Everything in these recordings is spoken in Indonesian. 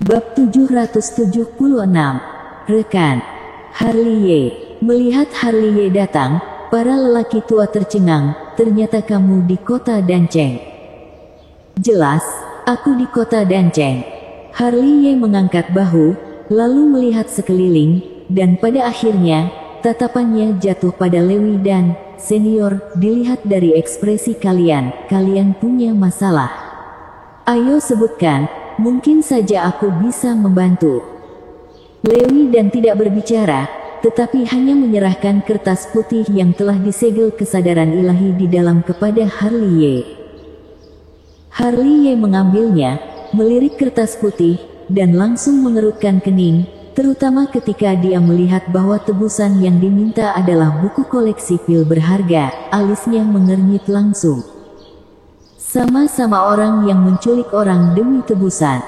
Bab 776. Rekan. Harley Ye. Melihat Harley Ye datang, para lelaki tua tercengang. Ternyata kamu di kota Danceng. Jelas, aku di kota Danceng. Harley Ye mengangkat bahu, lalu melihat sekeliling, dan pada akhirnya, tatapannya jatuh pada Lewi dan senior. Dilihat dari ekspresi kalian, kalian punya masalah. Ayo sebutkan, mungkin saja aku bisa membantu. Lewi dan tidak berbicara, tetapi hanya menyerahkan kertas putih yang telah disegel kesadaran ilahi di dalam kepada Harley Ye. Harley Ye mengambilnya, melirik kertas putih, dan langsung mengerutkan kening, terutama ketika dia melihat bahwa tebusan yang diminta adalah buku koleksi pil berharga. Alisnya mengernyit langsung. Sama-sama orang yang menculik orang demi tebusan.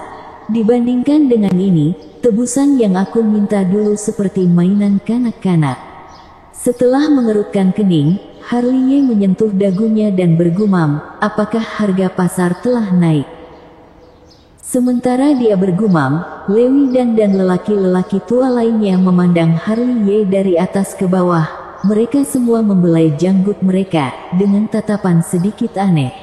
Dibandingkan dengan ini, tebusan yang aku minta dulu seperti mainan kanak-kanak. Setelah mengerutkan kening, Harley Ye menyentuh dagunya dan bergumam, apakah harga pasar telah naik? Sementara dia bergumam, Lewi dan lelaki-lelaki tua lainnya memandang Harley Ye dari atas ke bawah. Mereka semua membelai janggut mereka, dengan tatapan sedikit aneh.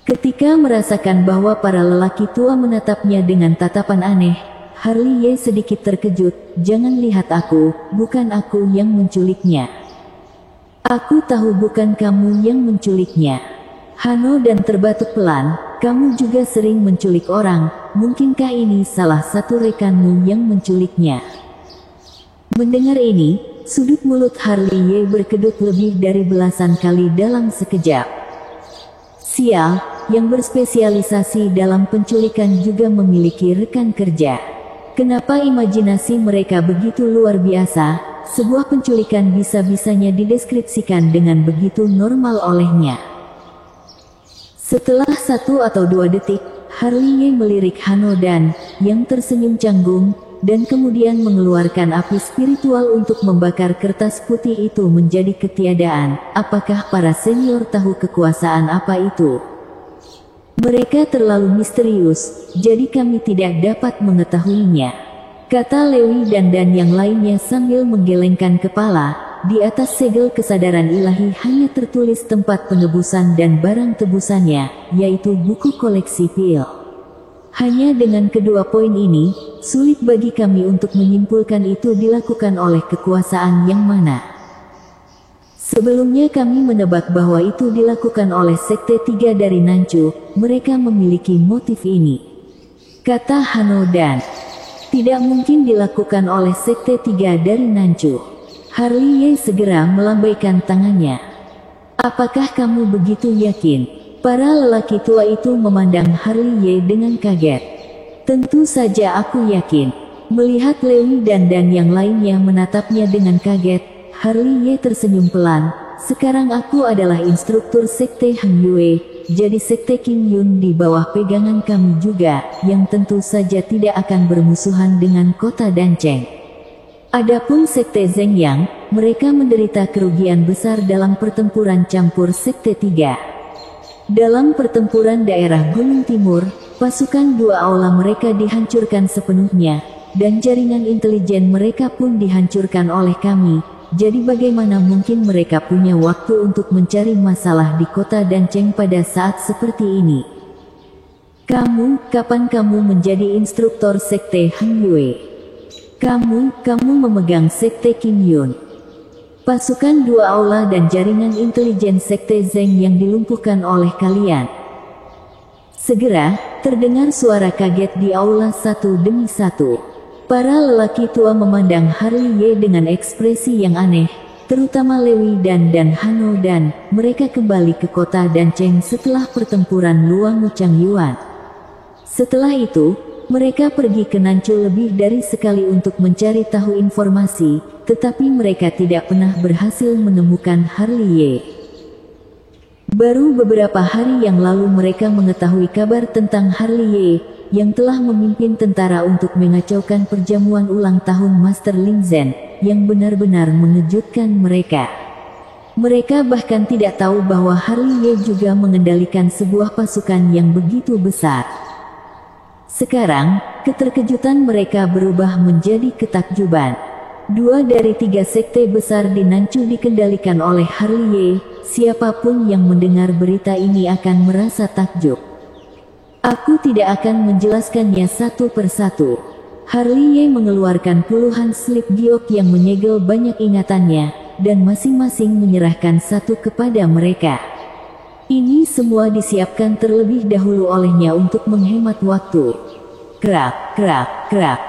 Ketika merasakan bahwa para lelaki tua menatapnya dengan tatapan aneh, Harley Ye sedikit terkejut. Jangan lihat aku, bukan aku yang menculiknya. Aku tahu bukan kamu yang menculiknya. Hano dan terbatuk pelan, kamu juga sering menculik orang, mungkinkah ini salah satu rekanmu yang menculiknya? Mendengar ini, sudut mulut Harley Ye berkedut lebih dari belasan kali dalam sekejap. Sial, yang berspesialisasi dalam penculikan juga memiliki rekan kerja. Kenapa imajinasi mereka begitu luar biasa? Sebuah penculikan bisa-bisanya dideskripsikan dengan begitu normal olehnya. Setelah 1 atau 2 detik, Harley Ye melirik Hano dan yang tersenyum canggung, dan kemudian mengeluarkan api spiritual untuk membakar kertas putih itu menjadi ketiadaan. Apakah para senior tahu kekuasaan apa itu? Mereka terlalu misterius, jadi kami tidak dapat mengetahuinya, kata Lewi dan yang lainnya sambil menggelengkan kepala. Di atas segel kesadaran ilahi hanya tertulis tempat penebusan dan barang tebusannya, yaitu buku koleksi pil. Hanya dengan kedua poin ini, sulit bagi kami untuk menyimpulkan itu dilakukan oleh kekuasaan yang mana. Sebelumnya kami menebak bahwa itu dilakukan oleh Sekte 3 dari Nanchu. Mereka memiliki motif ini, kata Hano dan tidak mungkin dilakukan oleh Sekte 3 dari Nanchu. Harley Ye segera melambaikan tangannya. Apakah kamu begitu yakin? Para lelaki tua itu memandang Harley Ye dengan kaget. Tentu saja aku yakin. Melihat Lewi dan yang lainnya menatapnya dengan kaget, Harley Ye tersenyum pelan. Sekarang aku adalah instruktur Sekte Hang Yue, jadi Sekte King Yun di bawah pegangan kami juga, yang tentu saja tidak akan bermusuhan dengan kota Danceng. Adapun Sekte Zeng Yang, mereka menderita kerugian besar dalam pertempuran campur Sekte 3. Dalam pertempuran daerah Gunung Timur, pasukan 2 aula mereka dihancurkan sepenuhnya, dan jaringan intelijen mereka pun dihancurkan oleh kami. Jadi bagaimana mungkin mereka punya waktu untuk mencari masalah di kota Danceng pada saat seperti ini? Kapan kamu menjadi instruktur Sekte Hang Yue? Kamu memegang Sekte King Yun. Pasukan 2 aula dan jaringan intelijen Sekte Zeng yang dilumpuhkan oleh kalian. Segera, terdengar suara kaget di aula satu demi satu. Para lelaki tua memandang Harley Ye dengan ekspresi yang aneh, terutama Lewi dan Hano dan mereka kembali ke kota Danceng setelah pertempuran Luang Chang Yuan. Setelah itu, mereka pergi ke Nanchu lebih dari sekali untuk mencari tahu informasi, tetapi mereka tidak pernah berhasil menemukan Harley Ye. Baru beberapa hari yang lalu mereka mengetahui kabar tentang Harley Ye, yang telah memimpin tentara untuk mengacaukan perjamuan ulang tahun Master Ling Zhen, yang benar-benar mengejutkan mereka. Mereka bahkan tidak tahu bahwa Harley Ye juga mengendalikan sebuah pasukan yang begitu besar. Sekarang, keterkejutan mereka berubah menjadi ketakjuban. 2 dari 3 sekte besar di Nanchu dikendalikan oleh Harley Ye. Siapapun yang mendengar berita ini akan merasa takjub. Aku tidak akan menjelaskannya satu persatu. Harley Ye mengeluarkan puluhan slip giok yang menyegel banyak ingatannya, dan masing-masing menyerahkan satu kepada mereka. Ini semua disiapkan terlebih dahulu olehnya untuk menghemat waktu. Krak, krak, krak.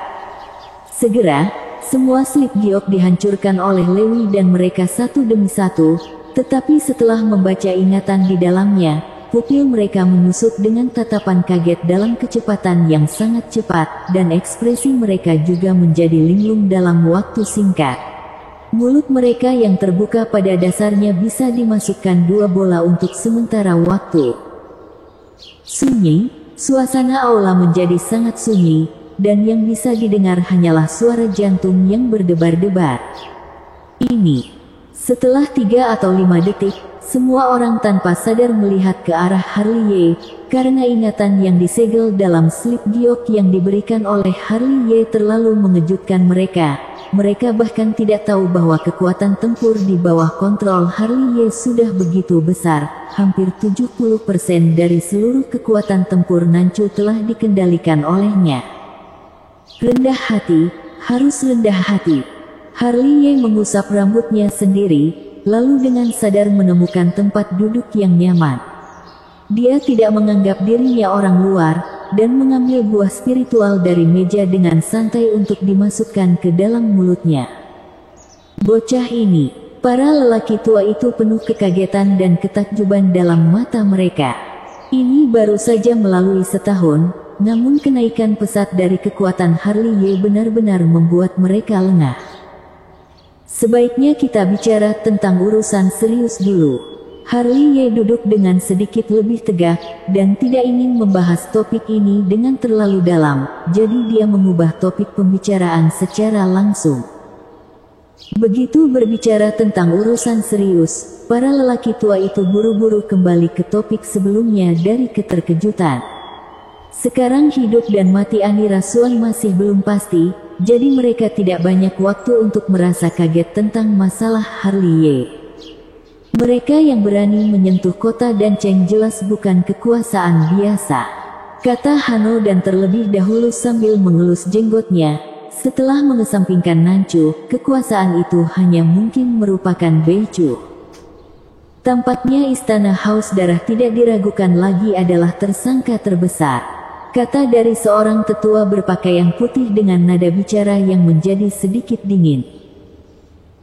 Segera, semua slip giok dihancurkan oleh Lewi dan mereka satu demi satu, tetapi setelah membaca ingatan di dalamnya, pupil mereka menusuk dengan tatapan kaget dalam kecepatan yang sangat cepat, dan ekspresi mereka juga menjadi linglung dalam waktu singkat. Mulut mereka yang terbuka pada dasarnya bisa dimasukkan 2 bola untuk sementara waktu. Sunyi, suasana aula menjadi sangat sunyi, dan yang bisa didengar hanyalah suara jantung yang berdebar-debar. Ini. Setelah 3 atau 5 detik, semua orang tanpa sadar melihat ke arah Harley Ye, karena ingatan yang disegel dalam slip giok yang diberikan oleh Harley Ye terlalu mengejutkan mereka. Mereka bahkan tidak tahu bahwa kekuatan tempur di bawah kontrol Harley Ye sudah begitu besar. Hampir 70% dari seluruh kekuatan tempur Nanchu telah dikendalikan olehnya. Rendah hati, harus rendah hati. Harley Ye mengusap rambutnya sendiri, lalu dengan sadar menemukan tempat duduk yang nyaman. Dia tidak menganggap dirinya orang luar, dan mengambil buah spiritual dari meja dengan santai untuk dimasukkan ke dalam mulutnya. Bocah ini, para lelaki tua itu penuh kekagetan dan ketakjuban dalam mata mereka. Ini baru saja melalui setahun, namun kenaikan pesat dari kekuatan Harley Ye benar-benar membuat mereka lengah. Sebaiknya kita bicara tentang urusan serius dulu. Harley Ye duduk dengan sedikit lebih tegak, dan tidak ingin membahas topik ini dengan terlalu dalam, jadi dia mengubah topik pembicaraan secara langsung. Begitu berbicara tentang urusan serius, para lelaki tua itu buru-buru kembali ke topik sebelumnya dari keterkejutan. Sekarang hidup dan mati Ani Rasuan masih belum pasti, jadi mereka tidak banyak waktu untuk merasa kaget tentang masalah Harley Ye. Mereka yang berani menyentuh kota dan Cheng jelas bukan kekuasaan biasa, kata Hano dan terlebih dahulu sambil mengelus jenggotnya. Setelah mengesampingkan Nanchu, kekuasaan itu hanya mungkin merupakan Beichu. Tampaknya istana Haus Darah tidak diragukan lagi adalah tersangka terbesar, kata dari seorang tetua berpakaian putih dengan nada bicara yang menjadi sedikit dingin.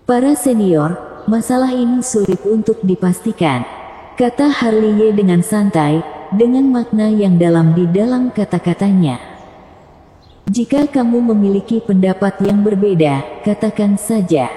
Para senior, masalah ini sulit untuk dipastikan, kata Harley Ye dengan santai, dengan makna yang dalam di dalam kata-katanya. Jika kamu memiliki pendapat yang berbeda, katakan saja.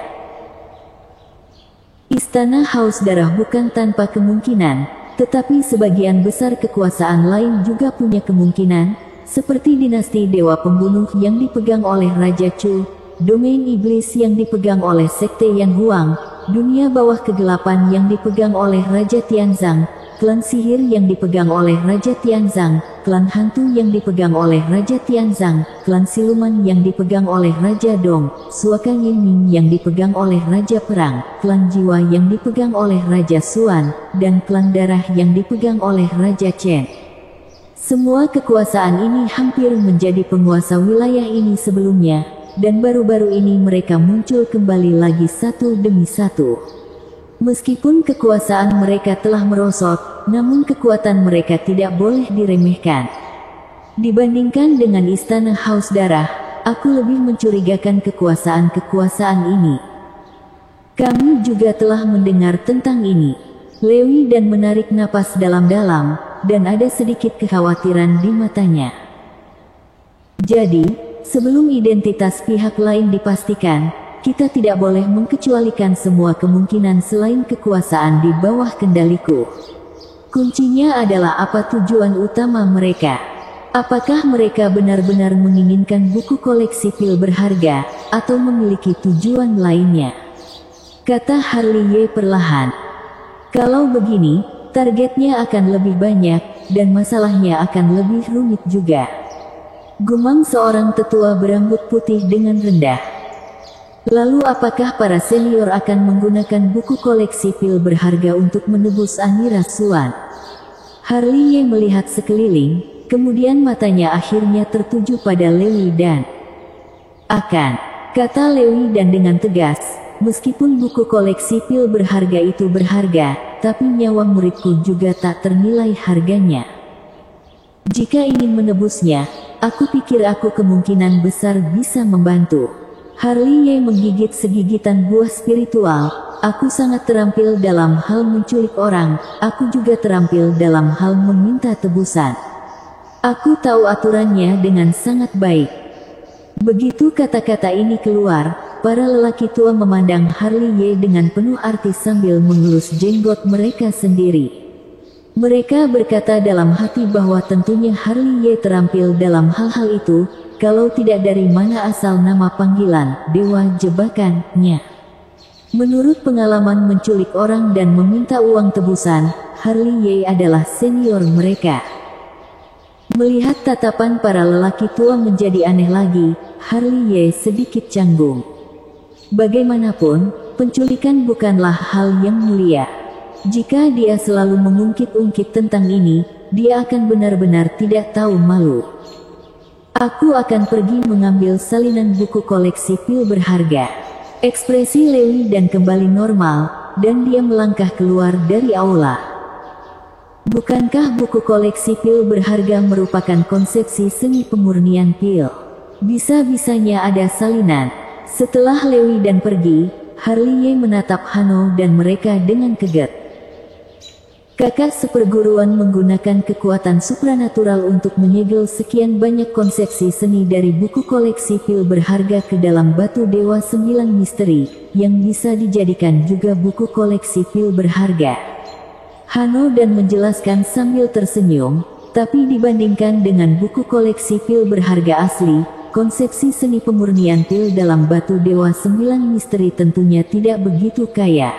Istana Haus Darah bukan tanpa kemungkinan, tetapi sebagian besar kekuasaan lain juga punya kemungkinan, seperti dinasti Dewa Pembunuh yang dipegang oleh Raja Chu, domain iblis yang dipegang oleh Sekte Yan Huang, dunia bawah kegelapan yang dipegang oleh Raja Tianzang, klan sihir yang dipegang oleh Raja Tianzang, klan hantu yang dipegang oleh Raja Tianzang, klan siluman yang dipegang oleh Raja Dong, Suaka Yinming yang dipegang oleh Raja Perang, klan jiwa yang dipegang oleh Raja Suan, dan klan darah yang dipegang oleh Raja Chen. Semua kekuasaan ini hampir menjadi penguasa wilayah ini sebelumnya, dan baru-baru ini mereka muncul kembali lagi satu demi satu. Meskipun kekuasaan mereka telah merosot, namun kekuatan mereka tidak boleh diremehkan. Dibandingkan dengan istana Haus Darah, aku lebih mencurigakan kekuasaan-kekuasaan ini. Kami juga telah mendengar tentang ini. Lewi dan menarik napas dalam-dalam, dan ada sedikit kekhawatiran di matanya. Jadi, sebelum identitas pihak lain dipastikan, kita tidak boleh mengkecualikan semua kemungkinan selain kekuasaan di bawah kendaliku. Kuncinya adalah apa tujuan utama mereka. Apakah mereka benar-benar menginginkan buku koleksi pil berharga, atau memiliki tujuan lainnya? Kata Harley Ye perlahan. Kalau begini, targetnya akan lebih banyak, dan masalahnya akan lebih rumit juga. Gumam seorang tetua berambut putih dengan rendah. Lalu apakah para senior akan menggunakan buku koleksi pil berharga untuk menebus Ani Rasuan? Harley melihat sekeliling, kemudian matanya akhirnya tertuju pada Lewi Dan. Akan, kata Lewi Dan dengan tegas, meskipun buku koleksi pil berharga itu berharga, tapi nyawa muridku juga tak ternilai harganya. Jika ingin menebusnya, aku pikir aku kemungkinan besar bisa membantu. Harley menggigit segigitan buah spiritual. Aku sangat terampil dalam hal menculik orang, aku juga terampil dalam hal meminta tebusan. Aku tahu aturannya dengan sangat baik. Begitu kata-kata ini keluar, para lelaki tua memandang Harley dengan penuh arti sambil mengelus jenggot mereka sendiri. Mereka berkata dalam hati bahwa tentunya Harley terampil dalam hal-hal itu, kalau tidak dari mana asal nama panggilan Dewa Jebakan-nya. Menurut pengalaman menculik orang dan meminta uang tebusan, Harley adalah senior mereka. Melihat tatapan para lelaki tua menjadi aneh lagi, Harley sedikit canggung. Bagaimanapun, penculikan bukanlah hal yang mulia. Jika dia selalu mengungkit-ungkit tentang ini, dia akan benar-benar tidak tahu malu. Aku akan pergi mengambil salinan buku koleksi pil berharga. Ekspresi Lewi Dan kembali normal, dan dia melangkah keluar dari aula. Bukankah buku koleksi pil berharga merupakan konsepsi seni pemurnian pil? Bisa-bisanya ada salinan. Setelah Lewi Dan pergi, Harley menatap Hano dan mereka dengan keget. Kakak seperguruan menggunakan kekuatan supranatural untuk menyegel sekian banyak konsepsi seni dari buku koleksi pil berharga ke dalam batu Dewa 9 Misteri, yang bisa dijadikan juga buku koleksi pil berharga. Hano dan menjelaskan sambil tersenyum, tapi dibandingkan dengan buku koleksi pil berharga asli, konsepsi seni pemurnian pil dalam batu Dewa 9 Misteri tentunya tidak begitu kaya.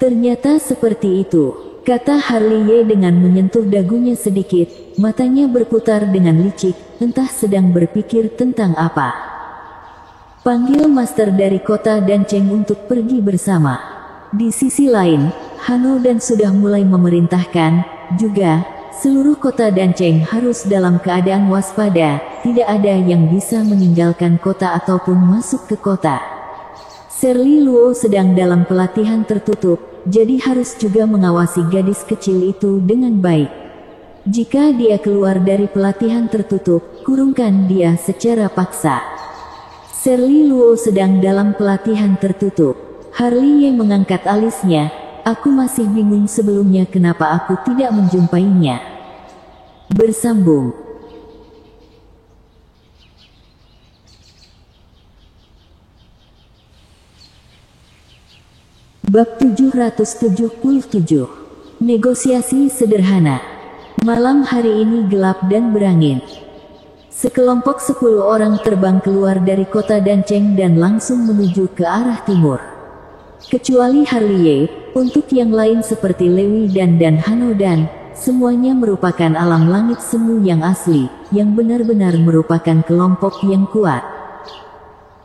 Ternyata seperti itu, kata Harley dengan menyentuh dagunya sedikit, matanya berputar dengan licik, entah sedang berpikir tentang apa. Panggil master dari kota Danceng untuk pergi bersama. Di sisi lain, Hano dan sudah mulai memerintahkan, juga, seluruh kota Danceng harus dalam keadaan waspada, tidak ada yang bisa meninggalkan kota ataupun masuk ke kota. Shirley Luo sedang dalam pelatihan tertutup, jadi harus juga mengawasi gadis kecil itu dengan baik. Jika dia keluar dari pelatihan tertutup, kurungkan dia secara paksa. Shirley Luo sedang dalam pelatihan tertutup. Harley mengangkat alisnya. Aku masih bingung sebelumnya kenapa aku tidak menjumpainya. Bersambung. Bab 777. Negosiasi sederhana. Malam hari ini gelap dan berangin. Sekelompok 10 orang terbang keluar dari kota Danceng dan langsung menuju ke arah timur. Kecuali Harley, untuk yang lain seperti Lewi dan Hano dan, semuanya merupakan alam langit semu yang asli, yang benar-benar merupakan kelompok yang kuat.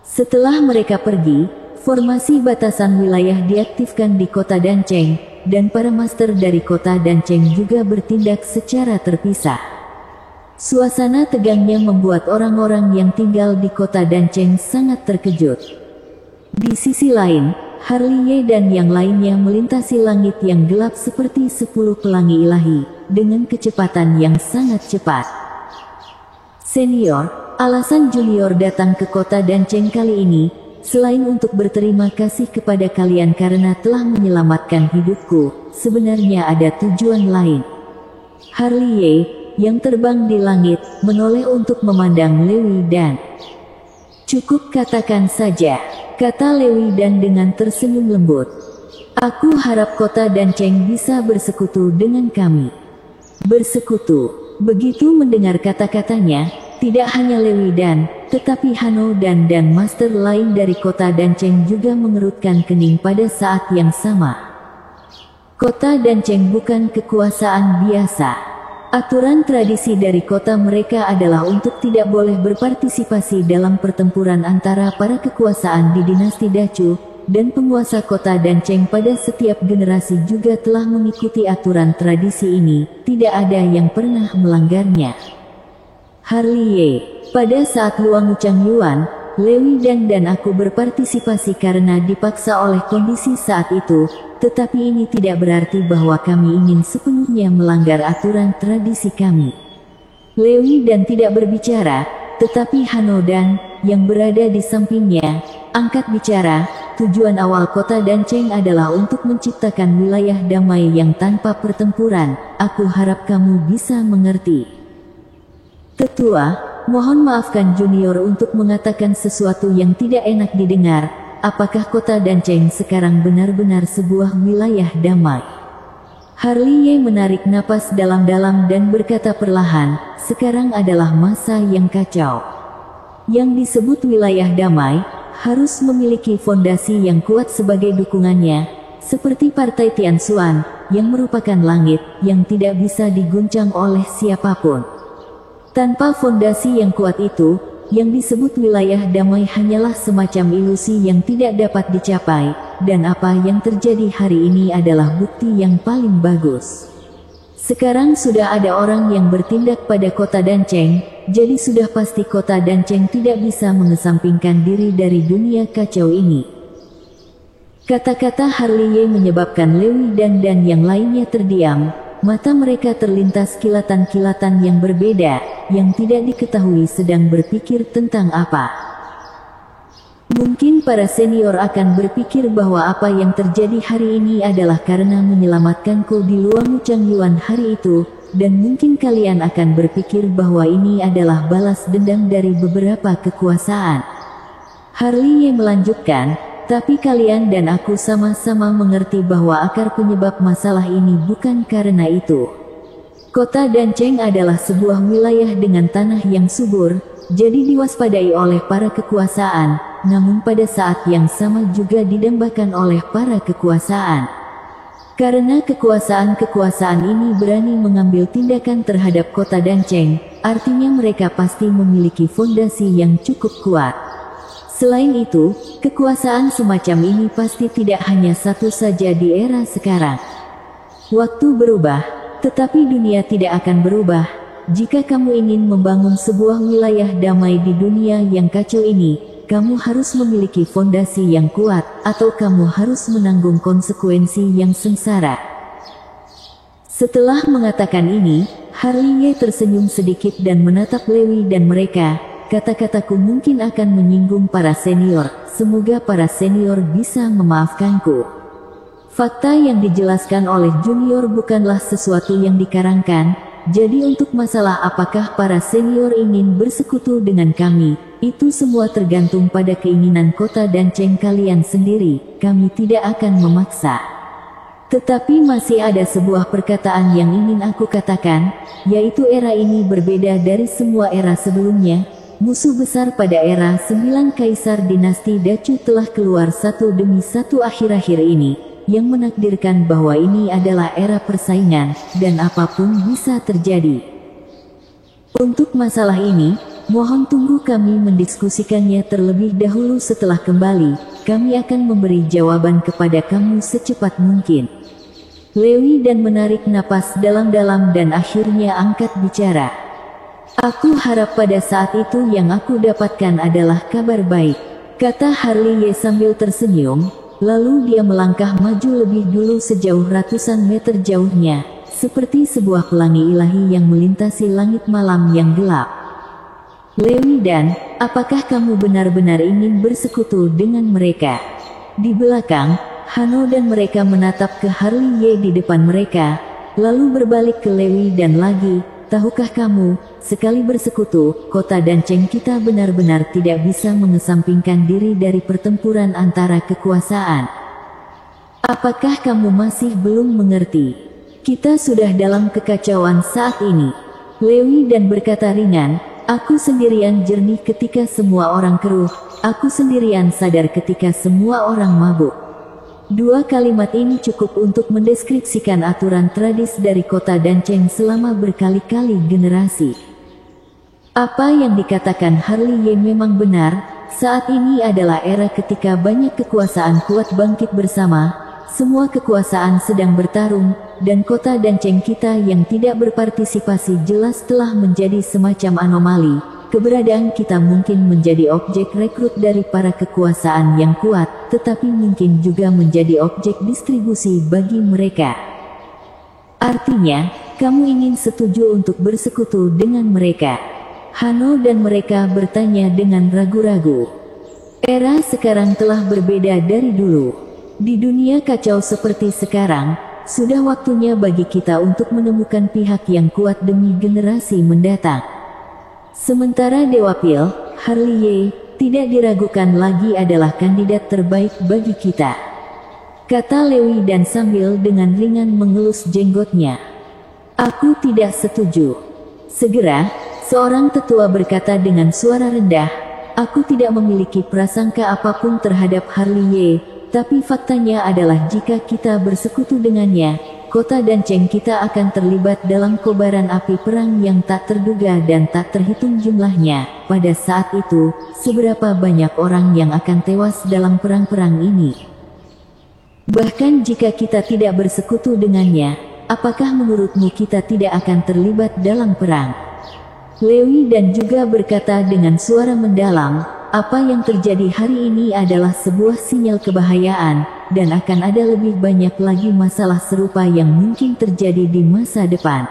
Setelah mereka pergi, formasi batasan wilayah diaktifkan di kota Danceng, dan para master dari kota Danceng juga bertindak secara terpisah. Suasana tegangnya membuat orang-orang yang tinggal di kota Danceng sangat terkejut. Di sisi lain, Harley dan yang lainnya melintasi langit yang gelap seperti 10 pelangi ilahi, dengan kecepatan yang sangat cepat. Senior, alasan junior datang ke kota Danceng kali ini, selain untuk berterima kasih kepada kalian karena telah menyelamatkan hidupku, sebenarnya ada tujuan lain. Harley, yang terbang di langit, menoleh untuk memandang Lewi Dan. Cukup katakan saja, kata Lewi Dan dengan tersenyum lembut. Aku harap kota Danceng bisa bersekutu dengan kami. Bersekutu. Begitu mendengar kata-katanya, tidak hanya Lewi Dan, tetapi Hano dan master lain dari kota Danceng juga mengerutkan kening pada saat yang sama. Kota Danceng bukan kekuasaan biasa. Aturan tradisi dari kota mereka adalah untuk tidak boleh berpartisipasi dalam pertempuran antara para kekuasaan di dinasti Dacu, dan penguasa kota Danceng pada setiap generasi juga telah mengikuti aturan tradisi ini, tidak ada yang pernah melanggarnya. Harliye, pada saat Luang Wuchang Yuan, Lewi dan aku berpartisipasi karena dipaksa oleh kondisi saat itu, tetapi ini tidak berarti bahwa kami ingin sepenuhnya melanggar aturan tradisi kami. Lewi dan tidak berbicara, tetapi Hanodan, yang berada di sampingnya, angkat bicara. Tujuan awal kota Danceng adalah untuk menciptakan wilayah damai yang tanpa pertempuran. Aku harap kamu bisa mengerti. Tetua, mohon maafkan Junior untuk mengatakan sesuatu yang tidak enak didengar. Apakah kota Danceng sekarang benar-benar sebuah wilayah damai? Harliye menarik napas dalam-dalam dan berkata perlahan, sekarang adalah masa yang kacau. Yang disebut wilayah damai, harus memiliki fondasi yang kuat sebagai dukungannya, seperti Partai Tianxuan, yang merupakan langit, yang tidak bisa diguncang oleh siapapun. Tanpa fondasi yang kuat itu, yang disebut wilayah damai hanyalah semacam ilusi yang tidak dapat dicapai, dan apa yang terjadi hari ini adalah bukti yang paling bagus. Sekarang sudah ada orang yang bertindak pada kota Danceng, jadi sudah pasti kota Danceng tidak bisa mengesampingkan diri dari dunia kacau ini. Kata-kata Harliye menyebabkan Lewi dan yang lainnya terdiam. Mata mereka terlintas kilatan-kilatan yang berbeda, yang tidak diketahui sedang berpikir tentang apa. Mungkin para senior akan berpikir bahwa apa yang terjadi hari ini adalah karena menyelamatkanku di Luang Wuchang Yuan hari itu, dan mungkin kalian akan berpikir bahwa ini adalah balas dendam dari beberapa kekuasaan. Harliye melanjutkan, tapi kalian dan aku sama-sama mengerti bahwa akar penyebab masalah ini bukan karena itu. Kota Danceng adalah sebuah wilayah dengan tanah yang subur, jadi diwaspadai oleh para kekuasaan, namun pada saat yang sama juga didambakan oleh para kekuasaan. Karena kekuasaan-kekuasaan ini berani mengambil tindakan terhadap kota Danceng, artinya mereka pasti memiliki fondasi yang cukup kuat. Selain itu, kekuasaan semacam ini pasti tidak hanya satu saja di era sekarang. Waktu berubah, tetapi dunia tidak akan berubah. Jika kamu ingin membangun sebuah wilayah damai di dunia yang kacau ini, kamu harus memiliki fondasi yang kuat, atau kamu harus menanggung konsekuensi yang sengsara. Setelah mengatakan ini, Harliye tersenyum sedikit dan menatap Lewi dan mereka. Kata-kataku mungkin akan menyinggung para senior, semoga para senior bisa memaafkanku. Fakta yang dijelaskan oleh junior bukanlah sesuatu yang dikarangkan, jadi untuk masalah apakah para senior ingin bersekutu dengan kami, itu semua tergantung pada keinginan kota Danceng kalian sendiri, kami tidak akan memaksa. Tetapi masih ada sebuah perkataan yang ingin aku katakan, yaitu era ini berbeda dari semua era sebelumnya. Musuh besar pada era 9 kaisar dinasti Dacu telah keluar satu demi satu akhir-akhir ini, yang menakdirkan bahwa ini adalah era persaingan, dan apapun bisa terjadi. Untuk masalah ini, mohon tunggu kami mendiskusikannya terlebih dahulu. Setelah kembali, kami akan memberi jawaban kepada kamu secepat mungkin. Lewi dan menarik napas dalam-dalam dan akhirnya angkat bicara. Aku harap pada saat itu yang aku dapatkan adalah kabar baik, kata Harliye sambil tersenyum, lalu dia melangkah maju lebih dulu sejauh ratusan meter jauhnya, seperti sebuah pelangi ilahi yang melintasi langit malam yang gelap. Lewi dan, apakah kamu benar-benar ingin bersekutu dengan mereka? Di belakang, Hano dan mereka menatap ke Harliye di depan mereka, lalu berbalik ke Lewi dan lagi, tahukah kamu, sekali bersekutu, kota Danceng kita benar-benar tidak bisa mengesampingkan diri dari pertempuran antara kekuasaan. Apakah kamu masih belum mengerti? Kita sudah dalam kekacauan saat ini. Lewi dan berkata ringan, aku sendirian jernih ketika semua orang keruh, aku sendirian sadar ketika semua orang mabuk. Dua kalimat ini cukup untuk mendeskripsikan aturan tradis dari kota Danceng selama berkali-kali generasi. Apa yang dikatakan Harley Ye memang benar, saat ini adalah era ketika banyak kekuasaan kuat bangkit bersama, semua kekuasaan sedang bertarung, dan kota Danceng kita yang tidak berpartisipasi jelas telah menjadi semacam anomali. Keberadaan kita mungkin menjadi objek rekrut dari para kekuasaan yang kuat, tetapi mungkin juga menjadi objek distribusi bagi mereka. Artinya, kamu ingin setuju untuk bersekutu dengan mereka. Hano dan mereka bertanya dengan ragu-ragu. Era sekarang telah berbeda dari dulu. Di dunia kacau seperti sekarang, sudah waktunya bagi kita untuk menemukan pihak yang kuat demi generasi mendatang. Sementara Dewa Pil, Harley Ye, tidak diragukan lagi adalah kandidat terbaik bagi kita, kata Lewi dan sambil dengan ringan mengelus jenggotnya. Aku tidak setuju. Segera, seorang tetua berkata dengan suara rendah, aku tidak memiliki prasangka apapun terhadap Harley Ye, tapi faktanya adalah jika kita bersekutu dengannya, kota Danceng kita akan terlibat dalam kobaran api perang yang tak terduga dan tak terhitung jumlahnya. Pada saat itu, seberapa banyak orang yang akan tewas dalam perang-perang ini? Bahkan jika kita tidak bersekutu dengannya, apakah menurutmu kita tidak akan terlibat dalam perang? Lewi dan juga berkata dengan suara mendalam, apa yang terjadi hari ini adalah sebuah sinyal kebahayaan, dan akan ada lebih banyak lagi masalah serupa yang mungkin terjadi di masa depan.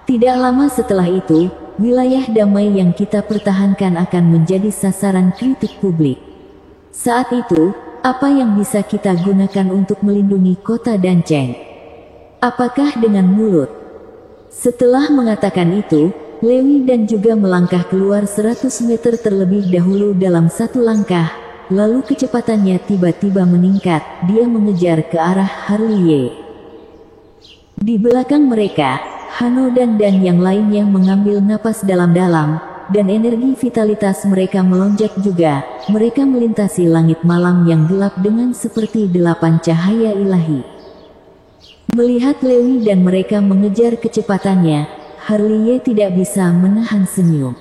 Tidak lama setelah itu, wilayah damai yang kita pertahankan akan menjadi sasaran kritik publik. Saat itu, apa yang bisa kita gunakan untuk melindungi kota Danceng? Apakah dengan mulut? Setelah mengatakan itu, Lewi dan juga melangkah keluar 100 meter terlebih dahulu dalam satu langkah, lalu kecepatannya tiba-tiba meningkat, dia mengejar ke arah Harley Ye. Di belakang mereka, Hano dan yang lainnya mengambil napas dalam-dalam, dan energi vitalitas mereka melonjak juga, mereka melintasi langit malam yang gelap dengan seperti 8 cahaya ilahi. Melihat Lewi dan mereka mengejar kecepatannya, Harley Ye tidak bisa menahan senyum.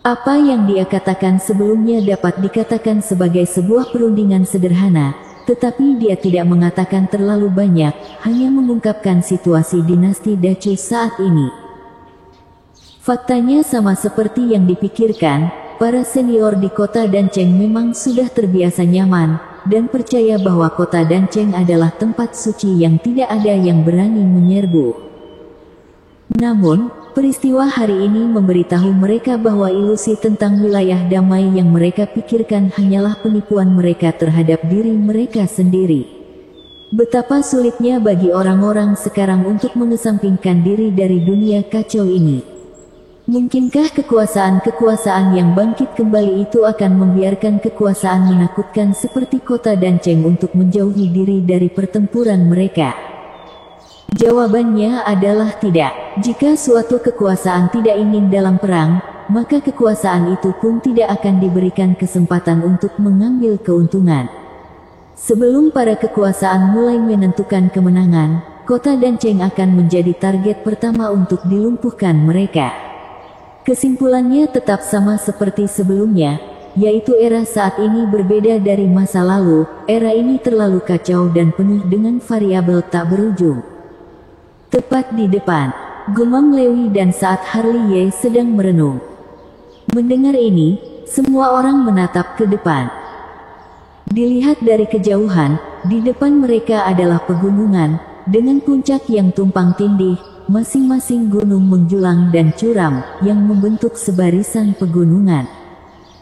Apa yang dia katakan sebelumnya dapat dikatakan sebagai sebuah perundingan sederhana, tetapi dia tidak mengatakan terlalu banyak, hanya mengungkapkan situasi dinasti Dacu saat ini. Faktanya sama seperti yang dipikirkan, para senior di kota Danceng memang sudah terbiasa nyaman, dan percaya bahwa kota Danceng adalah tempat suci yang tidak ada yang berani menyerbu. Namun, peristiwa hari ini memberitahu mereka bahwa ilusi tentang wilayah damai yang mereka pikirkan hanyalah penipuan mereka terhadap diri mereka sendiri. Betapa sulitnya bagi orang-orang sekarang untuk mengesampingkan diri dari dunia kacau ini. Mungkinkah kekuasaan-kekuasaan yang bangkit kembali itu akan membiarkan kekuasaan menakutkan seperti kota Danceng untuk menjauhi diri dari pertempuran mereka? Jawabannya adalah tidak. Jika suatu kekuasaan tidak ingin dalam perang, maka kekuasaan itu pun tidak akan diberikan kesempatan untuk mengambil keuntungan. Sebelum para kekuasaan mulai menentukan kemenangan, kota Danceng akan menjadi target pertama untuk dilumpuhkan mereka. Kesimpulannya tetap sama seperti sebelumnya, yaitu era saat ini berbeda dari masa lalu. Era ini terlalu kacau dan penuh dengan variabel tak berujung. Tepat di depan, gumam Lewi dan saat Harley Ye sedang merenung. Mendengar ini, semua orang menatap ke depan. Dilihat dari kejauhan, di depan mereka adalah pegunungan, dengan puncak yang tumpang tindih, masing-masing gunung menjulang dan curam, yang membentuk sebarisan pegunungan.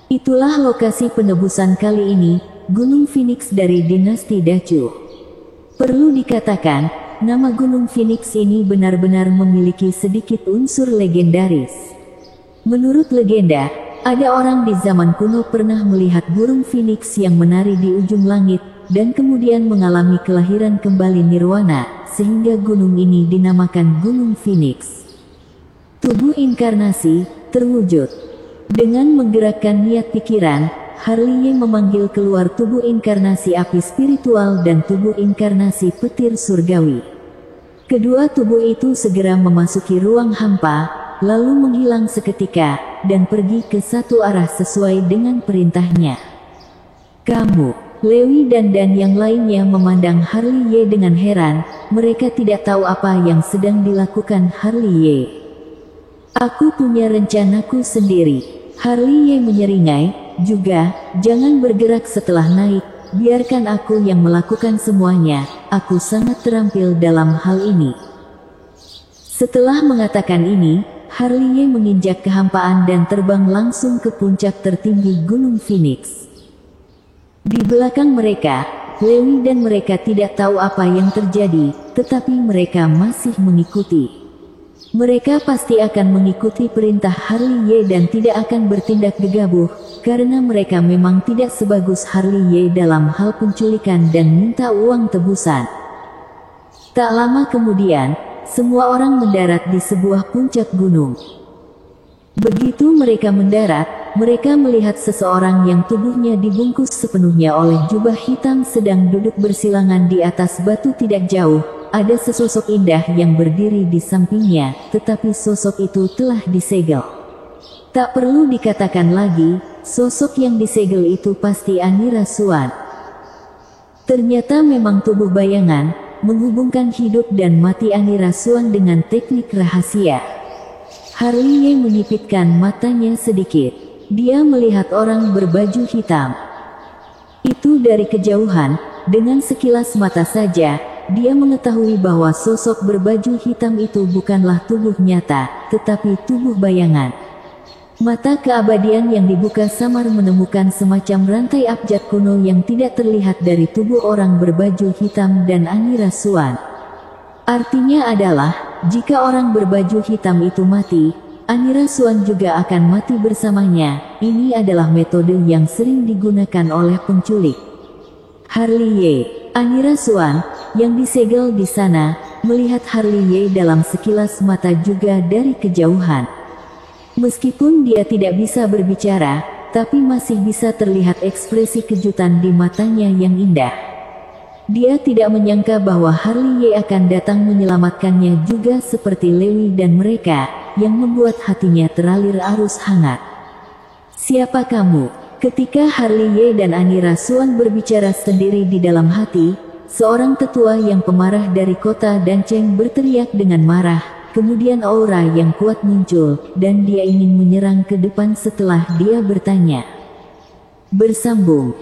Itulah lokasi penebusan kali ini, Gunung Phoenix dari dinasti Dacu. Perlu dikatakan, nama Gunung Phoenix ini benar-benar memiliki sedikit unsur legendaris. Menurut legenda, ada orang di zaman kuno pernah melihat burung Phoenix yang menari di ujung langit, dan kemudian mengalami kelahiran kembali nirwana, sehingga gunung ini dinamakan Gunung Phoenix. Tubuh inkarnasi, terwujud. Dengan menggerakkan niat pikiran, Harley memanggil keluar tubuh inkarnasi api spiritual dan tubuh inkarnasi petir surgawi. Kedua tubuh itu segera memasuki ruang hampa, lalu menghilang seketika, dan pergi ke satu arah sesuai dengan perintahnya. Kamu, Lewi dan yang lainnya memandang Harley dengan heran, mereka tidak tahu apa yang sedang dilakukan Harley. Aku punya rencanaku sendiri. Harley menyeringai, juga, jangan bergerak setelah naik, biarkan aku yang melakukan semuanya, aku sangat terampil dalam hal ini. Setelah mengatakan ini, Harley menginjak kehampaan dan terbang langsung ke puncak tertinggi Gunung Phoenix. Di belakang mereka, Lewi dan mereka tidak tahu apa yang terjadi, tetapi mereka masih mengikuti. Mereka pasti akan mengikuti perintah Harley dan tidak akan bertindak gegabah, karena mereka memang tidak sebagus Harley dalam hal penculikan dan minta uang tebusan. Tak lama kemudian, semua orang mendarat di sebuah puncak gunung. Begitu mereka mendarat, mereka melihat seseorang yang tubuhnya dibungkus sepenuhnya oleh jubah hitam sedang duduk bersilangan di atas batu tidak jauh. Ada sesosok indah yang berdiri di sampingnya, tetapi sosok itu telah disegel. Tak perlu dikatakan lagi, sosok yang disegel itu pasti Anira Swan. Ternyata memang tubuh bayangan, menghubungkan hidup dan mati Anira Swan dengan teknik rahasia. Harley menyipitkan matanya sedikit. Dia melihat orang berbaju hitam. Itu dari kejauhan, dengan sekilas mata saja, dia mengetahui bahwa sosok berbaju hitam itu bukanlah tubuh nyata, tetapi tubuh bayangan. Mata keabadian yang dibuka samar menemukan semacam rantai abjad kuno yang tidak terlihat dari tubuh orang berbaju hitam dan Anira Swan. Artinya adalah, jika orang berbaju hitam itu mati, Anira Swan juga akan mati bersamanya. Ini adalah metode yang sering digunakan oleh penculik. Harley, Anira Swan, yang disegel di sana, melihat Harley dalam sekilas mata juga dari kejauhan. Meskipun dia tidak bisa berbicara, tapi masih bisa terlihat ekspresi kejutan di matanya yang indah. Dia tidak menyangka bahwa Harley akan datang menyelamatkannya juga seperti Lewi dan mereka, yang membuat hatinya teralir arus hangat. Siapa kamu? Ketika Harley dan Anira Swan berbicara sendiri di dalam hati, seorang tetua yang pemarah dari kota Danceng berteriak dengan marah, kemudian aura yang kuat muncul, dan dia ingin menyerang ke depan setelah dia bertanya. Bersambung.